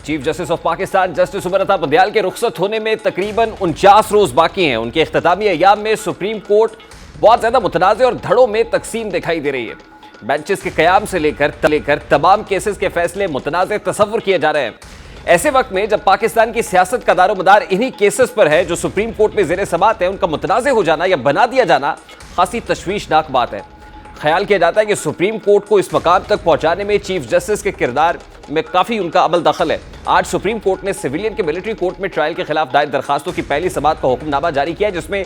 Chief justice of Pakistan justice Umar Ata Bandial के रुखसत होने में तकरीबन 49 रोज बाकी हैं। उनके इख्तितामी अय्याम में सुप्रीम कोर्ट बहुत ज्यादा मुतनाज़ और धड़ों में तकसीम दिखाई दे रही है। बेंचेस के कयाम से लेकर तमाम केसेस के फैसले मुतनाज़ तसव्वुर किए जा रहे हैं। ऐसे वक्त में जब पाकिस्तान की सियासत का दारोमदार इन्हीं केसेस पर है जो सुप्रीम कोर्ट में ज़ेरे समाअत है, उनका मुतनाज़ हो जाना या बना दिया जाना खासी तशवीशनाक बात है। ख्याल किया जाता है कि सुप्रीम कोर्ट को इस मकाम तक पहुंचाने में चीफ जस्टिस के किरदार में काफ़ी उनका अमल दखल है। आज सुप्रीम कोर्ट ने सिविलियन के मिलिट्री कोर्ट में ट्रायल के खिलाफ दायर दरखास्तों की पहली समाअत का हुक्मनामा जारी किया है, जिसमें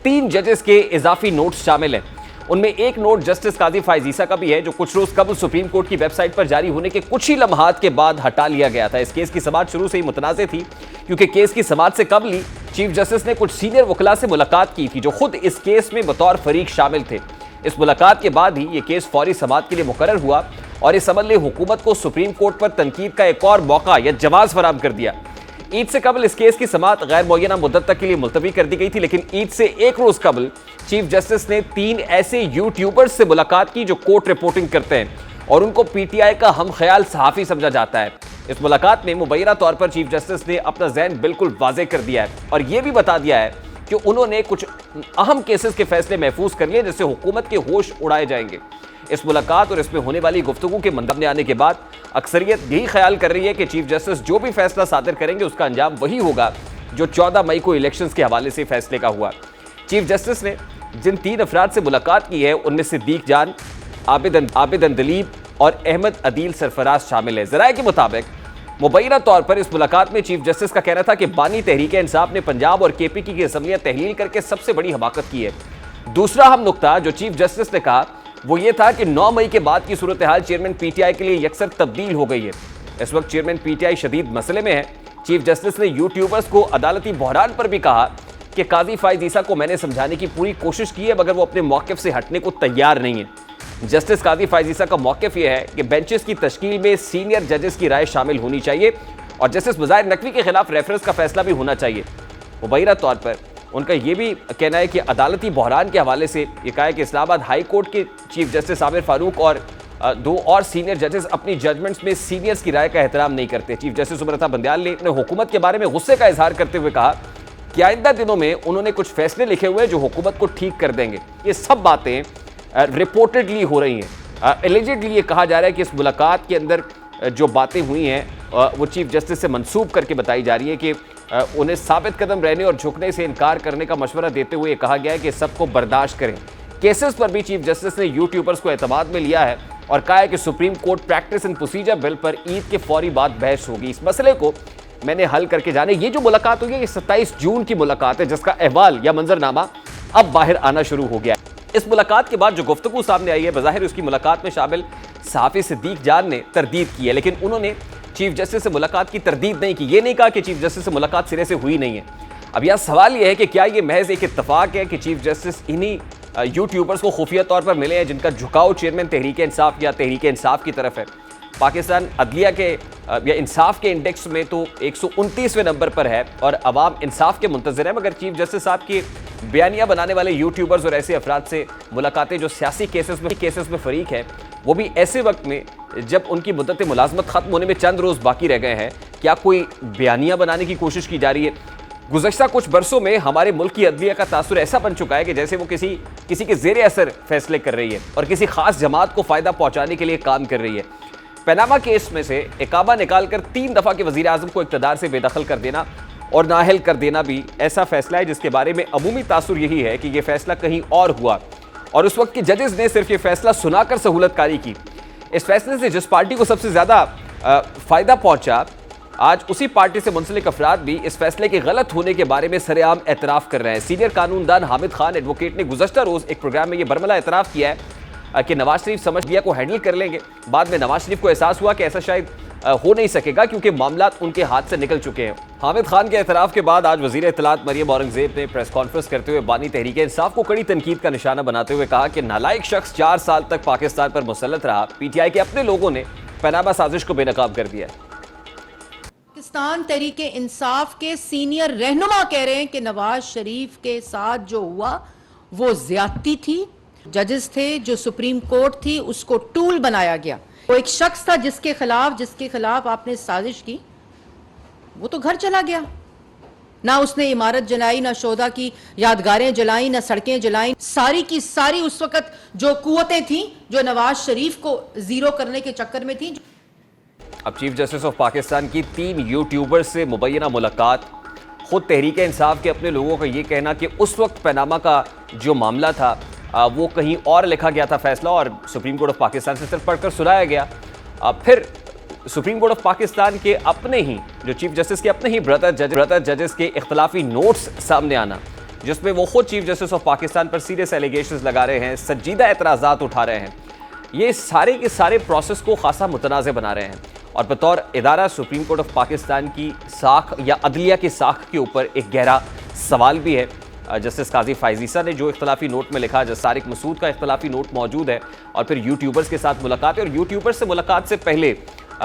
3 जजेस के इजाफी नोट्स शामिल हैं। उनमें एक नोट जस्टिस काजी फाइज ईसा का भी है, जो कुछ रोज कबल सुप्रीम कोर्ट की वेबसाइट पर जारी होने के कुछ ही लम्हात के बाद हटा लिया गया था। इस केस की समाअत शुरू से ही मुतनाज़ थी, क्योंकि केस की समाअत से कबल ही चीफ जस्टिस ने कुछ सीनियर वकला से मुलाकात की थी, जो खुद इस केस में बतौर फरीक शामिल थे। इस मुलाकात के बाद ही ये केस फौरी समाअत के लिए मुकर्रर हुआ और इस अमल ने हुकूमत को सुप्रीम कोर्ट पर तनकीद का एक और मौका या जवाब फराहम कर दिया। ईद से कबल इस केस की समाअत गैर मुअय्यना मुद्दत तक के लिए मुलतवी कर दी गई थी, लेकिन ईद से एक रोज कबल चीफ जस्टिस ने 3 ऐसे यूट्यूबर्स से मुलाकात की जो कोर्ट रिपोर्टिंग करते हैं और उनको पीटीआई का हम ख्याल सहाफ़ी समझा जाता है। इस मुलाकात में मुबैना तौर पर चीफ जस्टिस ने अपना ज़हन बिल्कुल वाज़ेह कर दिया है और यह भी बता दिया है कि उन्होंने कुछ अहम केसेस के फैसले महफूज कर लिए, जिससे हुकूमत के होश उड़ाए जाएंगे। इस मुलाकात और इसमें होने वाली गुफ्तगू के मंदाब आने के बाद अक्सरियत यही ख्याल कर रही है कि चीफ जस्टिस जो भी फैसला सादर करेंगे उसका अंजाम वही होगा जो 14 मई को इलेक्शंस के हवाले से फैसले का हुआ। चीफ जस्टिस ने जिन 3 अफराद से मुलाकात की है, उनमें सिद्दीक जान, आबिद अंदलीब और अहमद अदील सरफराज शामिल है। ज़राए के मुताबिक मुबैना तौर पर इस मुलाकात में चीफ जस्टिस का कहना था कि बानी तहरीक इंसाफ ने पंजाब और केपीकी की असम्बलियां तहलील करके सबसे बड़ी हमाकत की है। दूसरा अहम नुकता जो चीफ जस्टिस ने कहा वो ये था कि 9 मई के बाद की सूरत हाल चेयरमैन पीटीआई के लिए यकसर तब्दील हो गई है। इस वक्त चेयरमैन पीटीआई शदीद मसले में है। चीफ जस्टिस ने यूट्यूबर्स को अदालती बहरान पर भी कहा कि काजी फाइज ईसा को मैंने समझाने की पूरी कोशिश की है, मगर वो अपने मौक़िफ़ से हटने को तैयार नहीं है। जस्टिस काजी फाइज ईसा का मौक़िफ़ यह है कि बेंचेस की तश्कील में सीनियर जजेस की राय शामिल होनी चाहिए और जस्टिस मज़ाहिर नकवी के खिलाफ रेफरेंस का फैसला भी होना चाहिए। मुबैना तौर पर उनका यह भी कहना है कि अदालती बहरान के हवाले से ये कहा है कि इस्लामाबाद हाई कोर्ट के चीफ जस्टिस आमिर फारूक और 2 और सीनियर जजेस अपनी जजमेंट्स में सीनियर्स की राय का एहतराम नहीं करते। चीफ जस्टिस उमर अता बंदयाल ने अपने हुकूमत के बारे में गुस्से का इजहार करते हुए कहा कि आइंदा दिनों में उन्होंने कुछ फैसले लिखे हुए हैं जो हुकूमत को ठीक कर देंगे। ये सब बातें रिपोर्टेडली हो रही हैं। एलिजिडली ये कहा जा रहा है कि इस मुलाकात के अंदर जो बातें हुई हैं वो चीफ जस्टिस से मंसूब करके बताई जा रही है कि उन्हें साबित कदम रहने और झुकने से इनकार करने का मशवरा देते हुए कहा गया है कि सबको बर्दाश्त करें। केसेस पर भी चीफ जस्टिस ने यूट्यूबर्स को एतमाद में लिया है और कहा है कि supreme court practice and procedure bill पर ईद के फौरी बाद बहस होगी। इस मसले को मैंने हल करके जाने। ये जो मुलाकात हुई है ये 27 जून की मुलाकात है, जिसका अहवाल या मंजरनामा अब बाहर आना शुरू हो गया है। इस मुलाकात के बाद जो गुफ्तगू सामने आई है, बज़ाहिर उसकी मुलाकात में शामिल सहाफ़ी सिद्दीक जान ने तरदीद की है, लेकिन उन्होंने चीफ जस्टिस से मुलाकात की तरदीद नहीं की। ये नहीं कहा कि चीफ जस्टिस से मुलाकात सिरे से हुई नहीं है। अब यह सवाल यह है कि क्या ये महज एक इत्तफाक है कि चीफ जस्टिस इन्हीं यूट्यूबर्स को खुफिया तौर पर मिले हैं जिनका झुकाव चेयरमैन तहरीक इंसाफ या तहरीक इंसाफ की तरफ है। पाकिस्तान अदलिया के या इंसाफ के इंडेक्स में तो 129वें नंबर पर है और अवाम इंसाफ के मुंतज़िर है, मगर चीफ जस्टिस साहब की बयानियाँ बनाने वाले यूट्यूबर्स और ऐसे अफराद से मुलाकातें जो सियासी केसेस में फरीक है, वो भी ऐसे वक्त में जब उनकी मुद्दत मुलाजमत ख़त्म होने में चंद रोज़ बाकी रह गए हैं। क्या कोई बयानियाँ बनाने की कोशिश की जा रही है? गुज़श्ता कुछ बरसों में हमारे मुल्क की अदलिया का तासुर ऐसा बन चुका है कि जैसे वो किसी के ज़ेरे असर फैसले कर रही है और किसी खास जमात को फ़ायदा पहुँचाने के लिए काम कर रही है। पनामा केस में से इकाबा निकालकर 3 दफ़ा के वज़ीर आज़म को इक़्तिदार से बेदखल कर देना और नाअहल कर देना भी ऐसा फैसला है जिसके बारे में अमूमी तासुर यही है कि यह फैसला कहीं और हुआ और उस वक्त के जजेस ने सिर्फ ये फैसला सुनाकर सहूलतकारी की। इस फैसले से जिस पार्टी को सबसे ज़्यादा फ़ायदा पहुंचा, आज उसी पार्टी से मुंसलिक अफराद भी इस फैसले के गलत होने के बारे में सरेआम एतराफ़ कर रहे हैं। सीनियर कानूनदान हामिद खान एडवोकेट ने गुज़श्ता रोज़ एक प्रोग्राम में यह बरमला एतराफ़ किया है कि नवाज शरीफ समझ लिया को हैंडल कर लेंगे। बाद में नवाज शरीफ को एहसास हुआ कि ऐसा शायद हो नहीं सकेगा क्योंकि मामलात उनके हाथ से निकल चुके हैं। हामिद खान के एतराफ़ के बाद आज वज़ीर इत्तलात मरियम औरंगज़ेब ने प्रेस कॉन्फ्रेंस करते हुए बानी तहरीक इंसाफ को कड़ी तनकीद का निशाना बनाते हुए कहा कि नालायक शख्स 4 साल तक पाकिस्तान पर मुसल्लत रहा। पीटीआई के अपने लोगों ने पनामा साजिश को बेनकाब कर दिया। पाकिस्तान तहरीक इंसाफ के सीनियर रहनुमा कह रहे हैं कि नवाज शरीफ के साथ जो हुआ वो ज्यादती थी। जजेस थे, जो सुप्रीम कोर्ट थी उसको टूल बनाया गया। वो एक शख्स था जिसके खिलाफ आपने साजिश की वो तो घर चला गया। ना उसने इमारत जलाई, ना शोधा की यादगारें जलाई, ना सड़कें जलाई। सारी की सारी उस वक्त जो कुव्वतें थीं जो नवाज शरीफ को जीरो करने के चक्कर में थी। अब चीफ जस्टिस ऑफ पाकिस्तान की 3 यूट्यूबर से मुबैना मुलाकात, खुद तहरीक इंसाफ के अपने लोगों का ये कहना कि उस वक्त पनामा का जो मामला था वो कहीं और लिखा गया था फैसला, और सुप्रीम कोर्ट ऑफ पाकिस्तान से सिर्फ पढ़कर सुनाया गया। फिर सुप्रीम कोर्ट ऑफ पाकिस्तान के अपने ही जो चीफ जस्टिस के अपने ही ब्रदर जजेस के इख्तलाफी नोट्स सामने आना, जिसमें वो खुद चीफ जस्टिस ऑफ पाकिस्तान पर सीरियस एलिगेशंस लगा रहे हैं, संजीदा एतराज़ात उठा रहे हैं, ये सारे के सारे प्रोसेस को खासा मुतनाज़ बना रहे हैं। और बतौर इदारा सुप्रीम कोर्ट ऑफ पाकिस्तान की साख या अदलिया की साख के ऊपर एक गहरा सवाल भी है। जस्टिस काजी फायज़ ईसा ने जो इख्तलाफी नोट में लिखा, जस्टिस तारिक मसूद का इख्तलाफी नोट मौजूद है, और फिर यूट्यूबर्स के साथ मुलाकात है। और यूट्यूबर्स से मुलाकात से पहले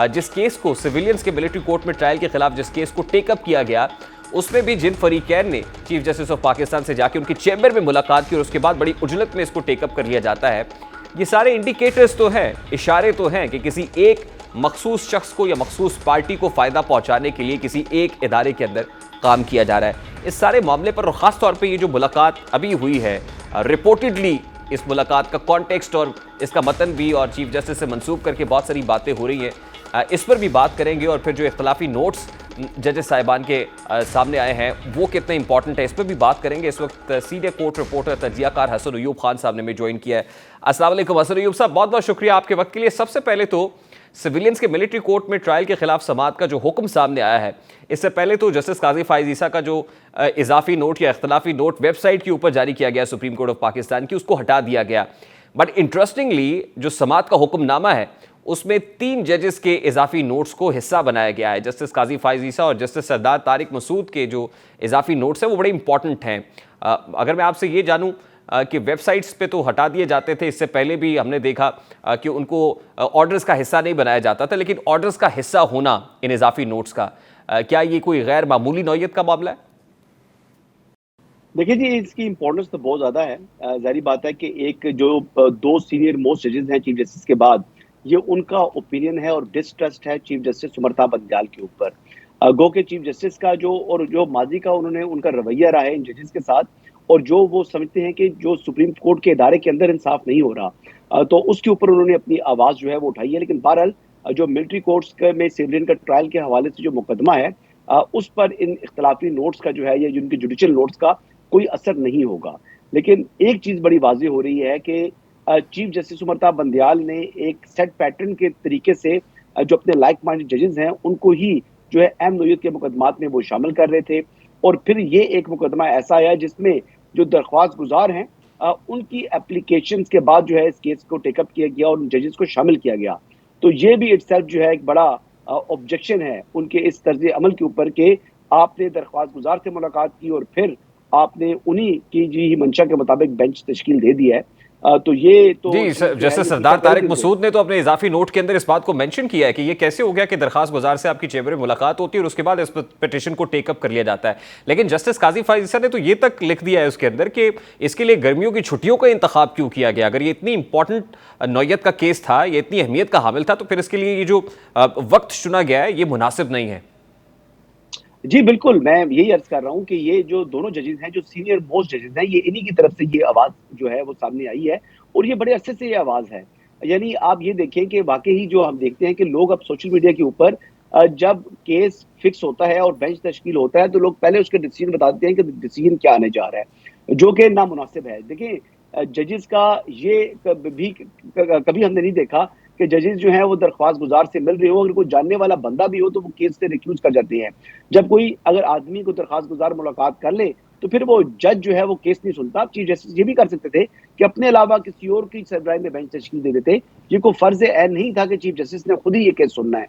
जिस केस को सिविलियंस के मिलिट्री कोर्ट में ट्रायल के खिलाफ जिस केस को टेकअप किया गया, उसमें भी जिन फरीकैन ने चीफ जस्टिस ऑफ पाकिस्तान से जाके उनकी चैम्बर में मुलाकात की और उसके बाद बड़ी उजलत में इसको टेकअप कर लिया जाता है, ये सारे इंडिकेटर्स तो हैं, इशारे तो हैं कि किसी एक मखसूस शख्स को या मखसूस पार्टी को फ़ायदा पहुंचाने के लिए किसी एक इदारे के अंदर काम किया जा रहा है। इस सारे मामले पर और ख़ास तौर पे ये जो मुलाकात अभी हुई है, रिपोर्टेडली इस मुलाकात का कॉन्टेक्स्ट और इसका मतन भी और चीफ जस्टिस से मंसूब करके बहुत सारी बातें हो रही हैं, इस पर भी बात करेंगे। और फिर जो इख्तलाफी नोट्स जजेस साहिबान के सामने आए हैं वो कितने इंपॉर्टेंट है, इस पर भी बात करेंगे। इस वक्त सीनियर कोर्ट रिपोर्टर तजियाकार हसन अयूब खान साहब ने हमें ज्वाइन किया है। अस्सलाम वालेकुम हसन अयूब साहब, बहुत बहुत शुक्रिया आपके वक्त के लिए। सबसे पहले तो सिविलियंस के मिलिट्री कोर्ट में ट्रायल के खिलाफ समाअत का जो हुक्म सामने आया है, इससे पहले तो जस्टिस काजी फायज़ ईसा का जो इजाफी नोट या इख्तलाफी नोट वेबसाइट के ऊपर जारी किया गया सुप्रीम कोर्ट ऑफ पाकिस्तान की, उसको हटा दिया गया। बट इंटरेस्टिंगली जो समाअत का हुक्मनामा है उसमें 3 जजेस के इजाफी नोट्स को हिस्सा बनाया गया है। जस्टिस काजी फायज़ ईसा और जस्टिस सरदार तारिक मसूद के जो इजाफी नोट्स हैं वो बड़े इंपॉर्टेंट हैं। अगर मैं आपसे ये जानूं कि वेबसाइट्स पे तो हटा दिए जाते थे, इससे पहले भी हमने देखा कि उनको ऑर्डर्स का हिस्सा नहीं बनाया जाता था, लेकिन ऑर्डर्स का हिस्सा होना इन इजाफी नोट्स का, क्या ये कोई गैर मामूली नौयत का मामला है? देखिए जी, इसकी इंपॉर्टेंस तो बहुत ज्यादा है। जाहिर बात है कि एक जो 2 सीनियर मोस्ट जजेस हैं चीफ जस्टिस के बाद, ये उनका ओपिनियन है और डिस्ट्रस्ट है चीफ जस्टिस उमरता बंदयाल के ऊपर। गो के चीफ जस्टिस का जो माजी का उन्होंने उनका रवैया रहा है इन जजेस के साथ, और जो वो समझते हैं कि जो सुप्रीम कोर्ट के इदारे के अंदर इंसाफ नहीं हो रहा, तो उसके ऊपर उन्होंने अपनी आवाज जो है वो उठाई है। लेकिन बहरहाल जो मिलिट्री कोर्ट्स में सिविलियन का ट्रायल के हवाले से जो मुकदमा है, उस पर इन इख्तलाफी नोट्स का जो है या जिनके जुडिशियल नोट्स का कोई असर नहीं होगा। लेकिन एक चीज बड़ी वाज़ेह हो रही है कि चीफ जस्टिस उमरता बंदयाल ने एक सेट पैटर्न के तरीके से जो अपने लाइक माइंडेड जजेस हैं उनको ही जो है अहम नौयत के मुकदमात में वो शामिल कर रहे थे। और फिर ये एक मुकदमा ऐसा आया जिसमें जो दरख्वास्त गुजार हैं उनकी एप्लीकेशन के बाद जो है इस केस को टेकअप किया गया और जजेस को शामिल किया गया। तो ये भी इटसेल्फ जो है एक बड़ा ऑब्जेक्शन है उनके इस तर्ज अमल के ऊपर कि आपने दरख्वास्त गुजार से मुलाकात की और फिर आपने उन्हीं की जी मंशा के मुताबिक बेंच तश्कील दे दिया है। तो ये तो जी जस्टिस सरदार तारिक मसूद ने तो अपने इजाफी नोट के अंदर इस बात को मेंशन किया है कि ये कैसे हो गया कि दरखास्त गुजार से आपकी चैम्बर में मुलाकात होती है और उसके बाद इस पिटीशन को टेकअप कर लिया जाता है। लेकिन जस्टिस काजी फायज़ ईसा ने तो ये तक लिख दिया है उसके अंदर कि इसके लिए गर्मियों की छुट्टियों का इंतखाब क्यों किया गया। अगर ये इतनी इंपॉर्टेंट नौयत का केस था, ये इतनी अहमियत का हामिल था, तो फिर इसके लिए ये जो वक्त चुना गया है ये मुनासिब नहीं है। जी बिल्कुल, मैं यही अर्ज कर रहा हूँ कि ये जो दोनों जजेस हैं, जो सीनियर मोस्ट जजेस हैं, ये इन्हीं की तरफ से ये आवाज जो है वो सामने आई है और ये बड़े अरसे से ये आवाज है। यानी आप ये देखें कि वाकई ही जो हम देखते हैं कि लोग अब सोशल मीडिया के ऊपर जब केस फिक्स होता है और बेंच तश्कील होता है तो लोग पहले उसके डिसीजन बता देते हैं कि डिसीजन क्या आने जा रहा है, जो कि नामुनासिब है। देखिए, जजेस का ये कभी हमने नहीं देखा कि जजेस जो हैं वो दरख्वास्त गुजार से मिल रहे हो, अगर कोई जानने वाला बंदा भी हो तो वो केस से रिक्यूज कर जाते हैं। जब कोई अगर आदमी को दरख्वास्त गुजार मुलाकात कर ले तो फिर वो जज जो है वो केस नहीं सुनता। चीफ जस्टिस ये भी कर सकते थे कि अपने अलावा किसी और की सरबराही में बेंच तश्कील दे देते। ये कोई फर्ज ऐन नहीं था कि चीफ जस्टिस ने खुद ही ये केस सुनना है।